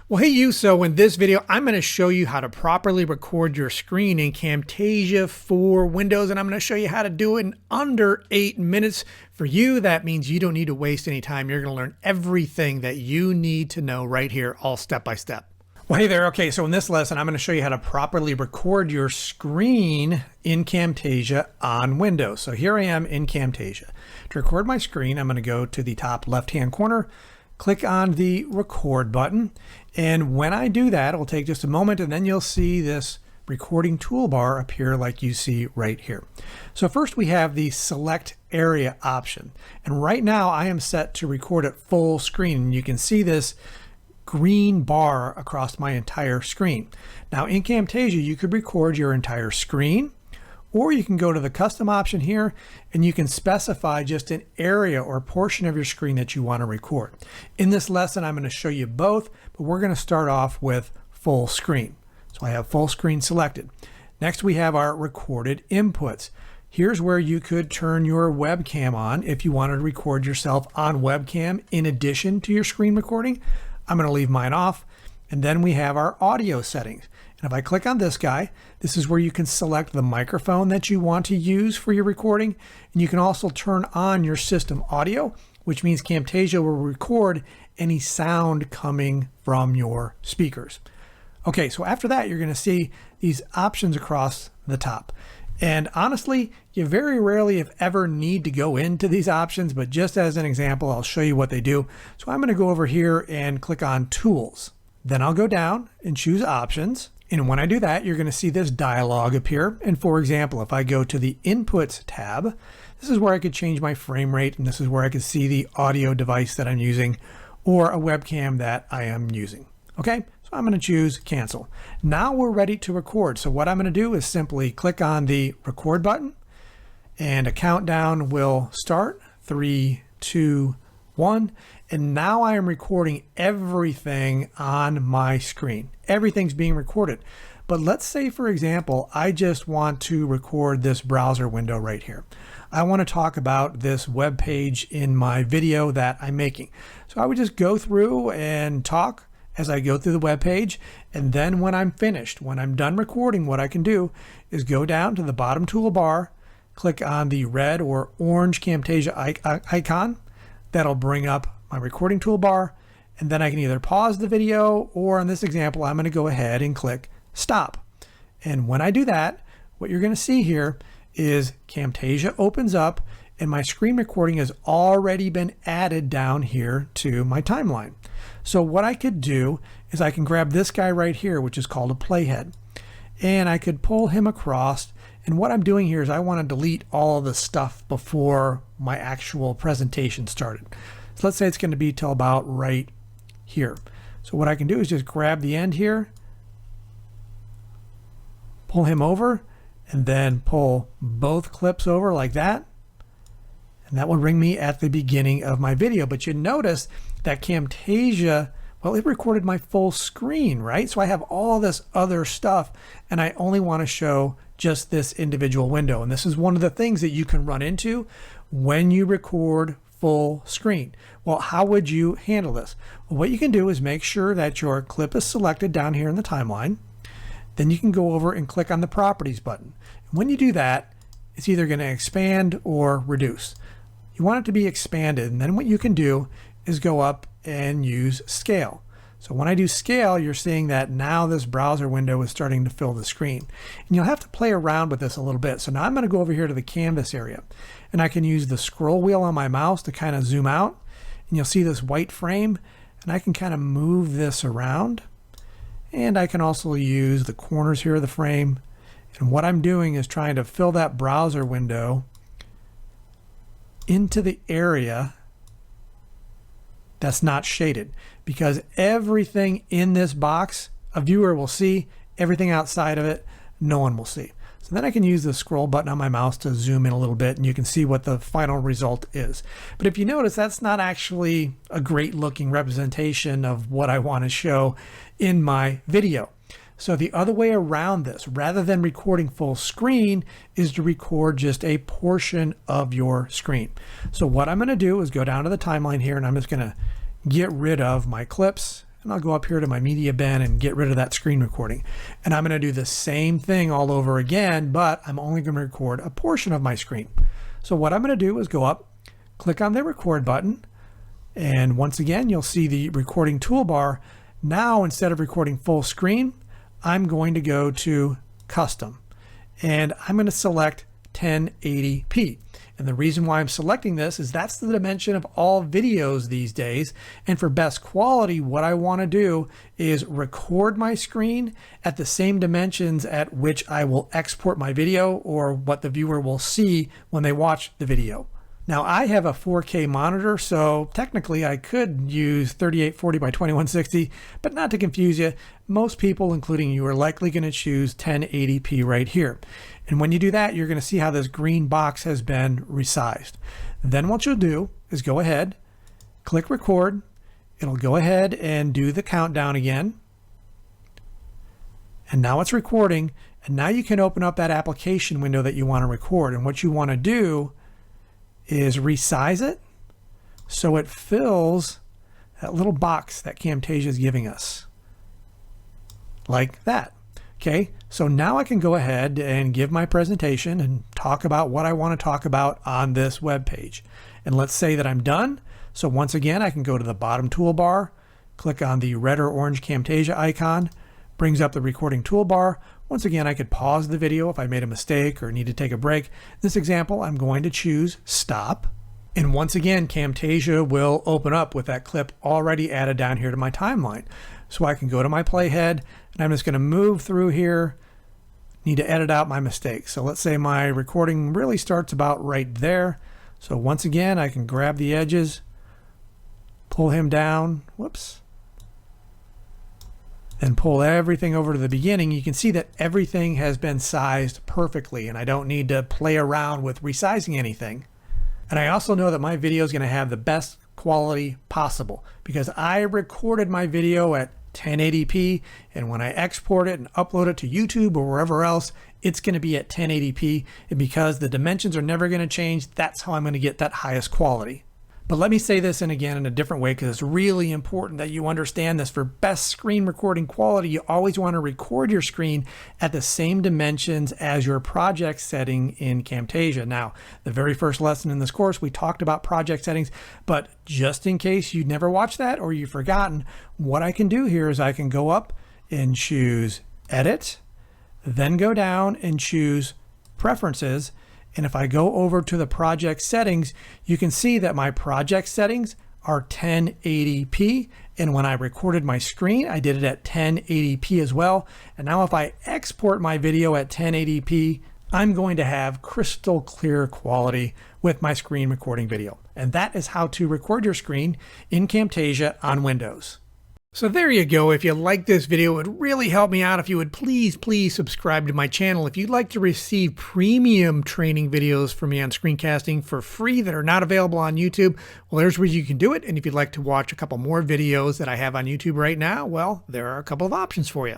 Well, hey you, so in this video, I'm going to show you how to properly record your screen in Camtasia for Windows, and I'm going to show you how to do it in under 8 minutes. For you, that means you don't need to waste any time. You're going to learn everything that you need to know right here, all step by step. Well, hey there. Okay, so in this lesson, I'm going to show you how to properly record your screen in Camtasia on Windows. So here I am in Camtasia. To record my screen, I'm going to go to the top left-hand corner, click on the record button, and when I do that, it'll take just a moment, and then you'll see this recording toolbar appear like you see right here. So first we have the select area option, and right now I am set to record at full screen, and you can see this green bar across my entire screen. Now in Camtasia, you could record your entire screen, or you can go to the custom option here and you can specify just an area or portion of your screen that you want to record. In this lesson, I'm going to show you both, but we're going to start off with full screen. So I have full screen selected. Next, we have our recorded inputs. Here's where you could turn your webcam on if you wanted to record yourself on webcam in addition to your screen recording. I'm going to leave mine off. And then we have our audio settings. And if I click on this guy, this is where you can select the microphone that you want to use for your recording. And you can also turn on your system audio, which means Camtasia will record any sound coming from your speakers. Okay, so after that, you're going to see these options across the top. And honestly, you very rarely, if ever, need to go into these options, but just as an example, I'll show you what they do. So I'm going to go over here and click on Tools. Then I'll go down and choose Options. And when I do that, you're going to see this dialog appear. And for example, if I go to the Inputs tab, this is where I could change my frame rate, and this is where I could see the audio device that I'm using or a webcam that I am using. Okay, so I'm going to choose Cancel. Now we're ready to record. So what I'm going to do is simply click on the Record button, and a countdown will start. 3, 2, 1. And now I am recording everything on my screen. Everything's being recorded. But let's say, for example, I just want to record this browser window right here. I want to talk about this web page in my video that I'm making. So I would just go through and talk as I go through the web page. And then when I'm finished, when I'm done recording, what I can do is go down to the bottom toolbar, click on the red or orange Camtasia icon. That'll bring up my recording toolbar, and then I can either pause the video, or in this example, I'm going to go ahead and click stop. And when I do that, what you're going to see here is Camtasia opens up and my screen recording has already been added down here to my timeline. So what I could do is I can grab this guy right here, which is called a playhead, and I could pull him across. And what I'm doing here is I want to delete all of the stuff before my actual presentation started. So let's say it's going to be till about right here. So what I can do is just grab the end here, pull him over, and then pull both clips over like that. And that will bring me at the beginning of my video. But you notice that Camtasia, well, it recorded my full screen, right? So I have all this other stuff, and I only want to show just this individual window. And this is one of the things that you can run into when you record full screen. Well, how would you handle this? Well, what you can do is make sure that your clip is selected down here in the timeline. Then you can go over and click on the Properties button. And when you do that, it's either going to expand or reduce. You want it to be expanded, and then what you can do is go up and use Scale. So when I do Scale, you're seeing that now this browser window is starting to fill the screen. And you'll have to play around with this a little bit. So now I'm going to go over here to the canvas area, and I can use the scroll wheel on my mouse to kind of zoom out, and you'll see this white frame, and I can kind of move this around, and I can also use the corners here of the frame. And what I'm doing is trying to fill that browser window into the area that's not shaded, because everything in this box a viewer will see, everything outside of it no one will see. So then I can use the scroll button on my mouse to zoom in a little bit, and you can see what the final result is. But if you notice, that's not actually a great looking representation of what I want to show in my video. So the other way around this, rather than recording full screen, is to record just a portion of your screen. So what I'm going to do is go down to the timeline here, and I'm just going to get rid of my clips. and I'll go up here to my media bin and get rid of that screen recording. And I'm going to do the same thing all over again, but I'm only going to record a portion of my screen. So what I'm going to do is go up, click on the record button, and once again you'll see the recording toolbar. Now instead of recording full screen, I'm going to go to custom, and I'm going to select 1080p. And the reason why I'm selecting this is that's the dimension of all videos these days. And for best quality, what I want to do is record my screen at the same dimensions at which I will export my video, or what the viewer will see when they watch the video. Now I have a 4K monitor, so technically I could use 3840 by 2160, but not to confuse you, most people, including you, are likely going to choose 1080p right here. And when you do that, you're going to see how this green box has been resized. Then what you'll do is go ahead, click record. It'll go ahead and do the countdown again. And now it's recording. And now you can open up that application window that you want to record. And what you want to do is resize it so it fills that little box that Camtasia is giving us, like that. Okay, so now I can go ahead and give my presentation and talk about what I want to talk about on this web page. And let's say that I'm done. So once again, I can go to the bottom toolbar, click on the red or orange Camtasia icon, brings up the recording toolbar. Once again, I could pause the video if I made a mistake or need to take a break. In this example, I'm going to choose stop. And once again, Camtasia will open up with that clip already added down here to my timeline. So I can go to my playhead, and I'm just going to move through here. Need to edit out my mistakes. So let's say my recording really starts about right there. So once again, I can grab the edges, pull him down, whoops, then pull everything over to the beginning. You can see that everything has been sized perfectly, and I don't need to play around with resizing anything. And I also know that my video is going to have the best quality possible because I recorded my video at 1080p, and when I export it and upload it to YouTube or wherever else, it's going to be at 1080p. And because the dimensions are never going to change, that's how I'm going to get that highest quality. But let me say this in a different way, because it's really important that you understand this. For best screen recording quality, you always want to record your screen at the same dimensions as your project setting in Camtasia. Now, the very first lesson in this course, we talked about project settings, but just in case you never watched that or you've forgotten, what I can do here is I can go up and choose Edit, then go down and choose Preferences. And if I go over to the project settings, you can see that my project settings are 1080p. And when I recorded my screen, I did it at 1080p as well. And now if I export my video at 1080p, I'm going to have crystal clear quality with my screen recording video. And that is how to record your screen in Camtasia on Windows. So there you go. If you like this video, it would really help me out if you would please subscribe to my channel. If you'd like to receive premium training videos from me on screencasting for free that are not available on YouTube, well, there's where you can do it. And if you'd like to watch a couple more videos that I have on YouTube right now, well, there are a couple of options for you.